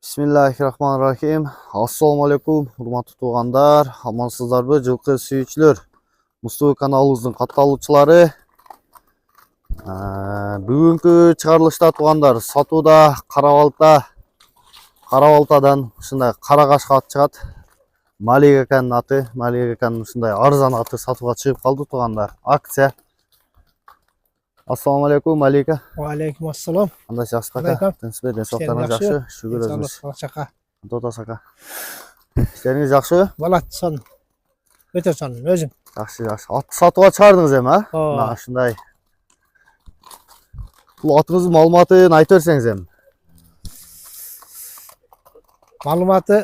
Bismillahirrahmanirrahim. Assalamu alaikum, hurmatly tuğanlar, amansızlarбы, жылкы сүйүүчүлөр. Мусту каналыбыздын катталуучулары. Бүгүнкү чыгарылышта туғандар сатууда Карабалтадан ушундай кара кашка ат чыгат. Малик экенин аты, Малик экенин ушундай арзан аты сатууга чыгып калды туғандар. Акция. Assalamu alaikum Malika. Wa alaikum assalam. Андай жакшы ака. Тынчбек, денсаулыктарыңыз жакшы? Шүгүр өзүңүз. Чака. Додас ака. Işleriniz жакшы? Балат сон. Өтө сон өзүм. Жакшы. Атты сатууга чыгардыңыз эми, а? Мына ушундай. Бул атыңыздын маалыматын айтып берсеңиз эми. Маалыматы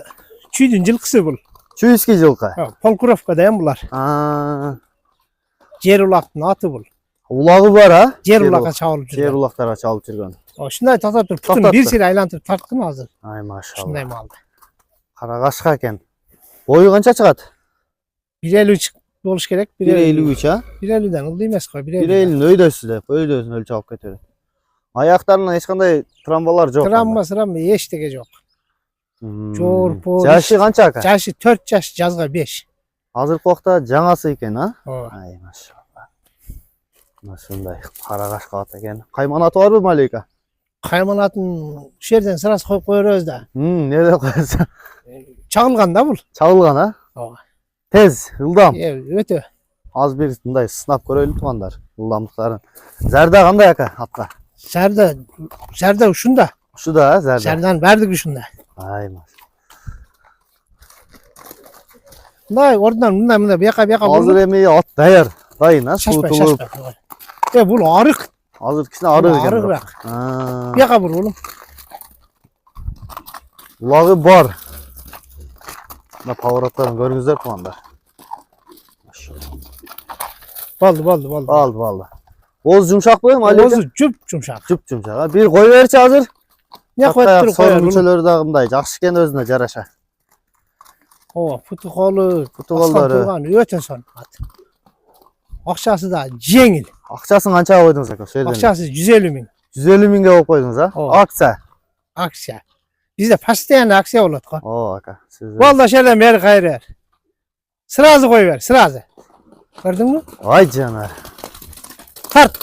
чүйдүн жылкысы бул. Чүйский жылкы. Полкуровкада эм булар. Жер улактын аты бул. Улагы бар, а? Жер улакка чабылып жүргөн. Жер улактарга чабылып жүргөн. Ушундай татап туруп, бүтүн бир сире айлантырып тарткын азыр. Ай машалла. Ушундай малды. Кара кашка экен. Бою канча чыгат? 1.53 болуш керек. 1.53, а? 1.50ден ылдый эмес го, 1.50. 1.50 өйдөсү деп, өйдөсүн өлчөп алып кетет. Аяктарынан эч кандай травмалар жок. Травма эчтеге жок. Жорпо. Жашы канча ака? Жашы 4 жаш, жазга 5. Азыркы убакта жаңасы экен, а? Ай машалла. Ушундай кара кашка ат экен. Кайман аты барбы Малика? Кайман атын ушул жерден сырасы коюп коербуз да. Эмне коесуң? Чагылган да бул. Чагылган, а? Ооба. Тез, ылдам. Өтө. Аз бир мындай сынап көрөлү туугандар, ылдамдыктарын. Зарда кандай ака атка? Зарда ушунда. Ушуда, а, зарда. Зарданын баардыгы ушунда. Ай маш. Мындай ордунан мындай бияка Азыр эми ат даяр, дайын, а, суутулуп. Бул арык. Азыр кичине арык экен. Арыгыраак. Бияка бур улум. Улагы бар. Мына повороттарын көрүңүздөр туугандар. Болду. Оз жумшакпы, Малика? Озу жумшак. Жумшак. Бир кой берчи азыр. Не коюп туруп коелу. Мүчөлөрү дагы мындай жакшы экен өзүнө жараша. Ооба, путу колу, колдору өтө сон ат. Акчасы да жеңил. Акчасын канчага койдуңуз ака? Акчасы 150 миң. 150 миңге коюп койдуңуз, а? Акция. Акция. Бизде постоянно акция болот го. О, ака. Болду шерден бери кайрыр. Сразу кой бер, сразу. Көрдүңбү? Ай жанар. Тарт.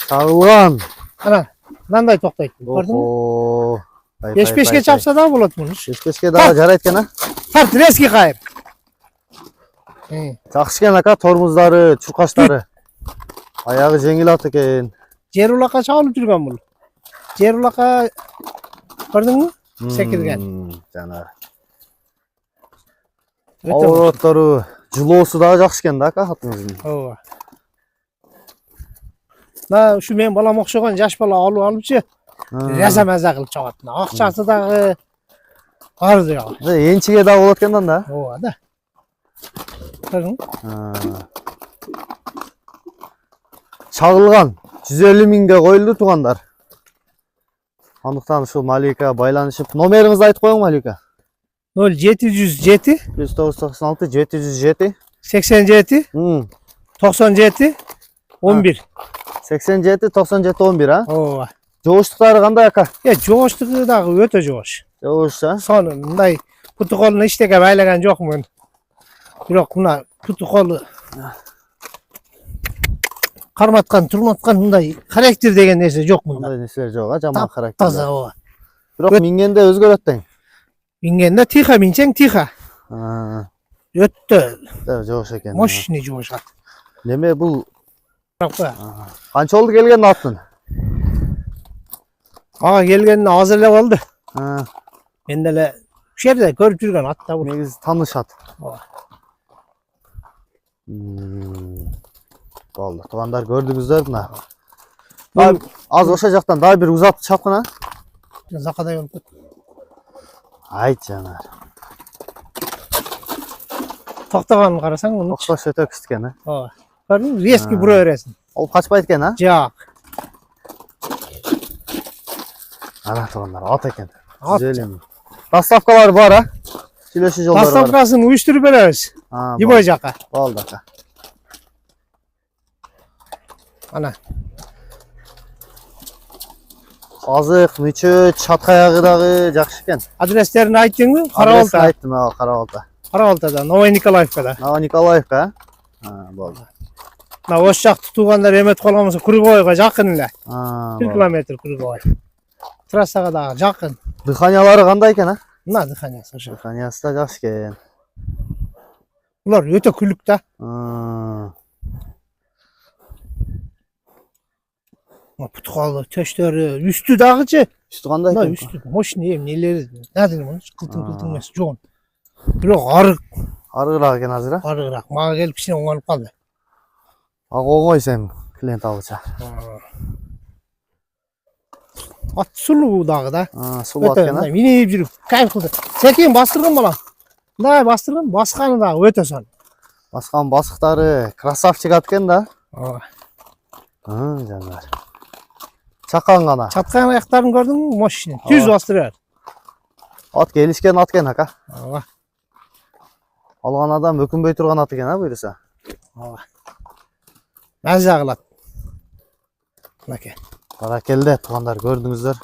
Чагылган. Ана, мындай токтойт. Көрдүңбү? 5-5ке чапса да болот муну. 5-5ке дагы жарайт экен, а? Тарт, резкий кайыр. Жакшы экен ака, тормуздары, чуркаштары. Аягы жеңил ат экен. Жер улакка чабылып жүргөн бул. Жер улакка көрдүңбү? Секирген. Жанар. Повороттору, жылоосу дагы жакшы экен да ака атыңыздын. Ооба. Мына ушу менин балам окшогон жаш бала алыпчы. Раза-маза кылып чабат. Акчасы дагы бар да. Энчиге дагы болот экен да. Ооба да. Көрдүңбү? Чагылган 150 миңге коюлду туугандар. Андыктан ушул Малика байланышып, номериңизди айтып коюң Малика. 0707 196 707 87 97 11. 87 97 11, а? Ооба. Жогуштуктары кандай ака? Жогуштугу дагы өтө жогуш. Жогуш, а? Сону мындай путу колуна эчтеке байлаган жокмун. Бирок мына путу колу карматкан, турматкан мындай характер деген нерсе жок мында. Мындай нерселер жок, а? Жаман характер. Таза, ооба. Бирок мингенде өзгөрөт тең. Мингенде тихо минсең тихо. Өттө. Жогуш экен. Мощный жогуш ат. Неме бул? Канча болду келген аттын? Ага келгенине азыр эле болду. Мен деле ушул жерде көрүп жүргөн ат да бул. Негизи тааныш ат. Ооба. Болду. Туугандар көрдүңүздөр мына. Az ошо жактан дагы бир узатып чапкын, а? Закадай болуп кетти. Ай жанар. Токтоганын карасаң муну. Токтош өтө күчтүү экен, а? Ооба. Көрдүңбү? Резкий бура бересиң. Ол качпайт экен, а? Жок. Ана туугандар, ат экен. Доставкалары бар, а? Сүйлөшүү жолдору бар. Доставкасын уюштуруп беребиз. Дибой жака. Болду ака. Ана. Азык, мүчөт, шаткаягы дагы жакшы экен. Адрестерин айттыңбы? Адресин Карабалта. айттым, Карабалта. Карабалтада, Новая Николаевкада. Нова Николаевка, болду. Мына ош жакты туугандар эметип калган болсо Круговойго жакын эле. 1 болду. километр Круговой. Трассага дагы жакын. Дыханиялары кандай экен, Мына дыханиясы ошо. Дыханиясы да жакшы экен. Булар өтө күлүк да. Путкалы, төштөрү, үстү дагычы. Үстү кандай Мына экен? үстү мощный эмнелери. Надыр муну? Кылтың эмес, жон. Бирок арык, Арыгыраак экен азыр, арыгыраак. Мага келип кичине оңолуп калды. оңой сен клиент алгыча. Ат сулуу дагы да. Сулуу Өтө экен, минип жүрүп, кайф кылды. Секин бастырган балам. Мындай бастырган, басканы дагы өтө сон. Баскан басыктары красавчик ат экен да. Ооба. Жандар. Чакан гана. Чаткан аяктарын көрдүңбү? Мощный. Түз бастырар. Ат келишкен ат экен, ака. Ооба. Алган адам өкүнбөй турган ат экен, буйруса. Ооба. Маза кылат. Мынакей. Баракелде, туугандар, көрдүңүздөр.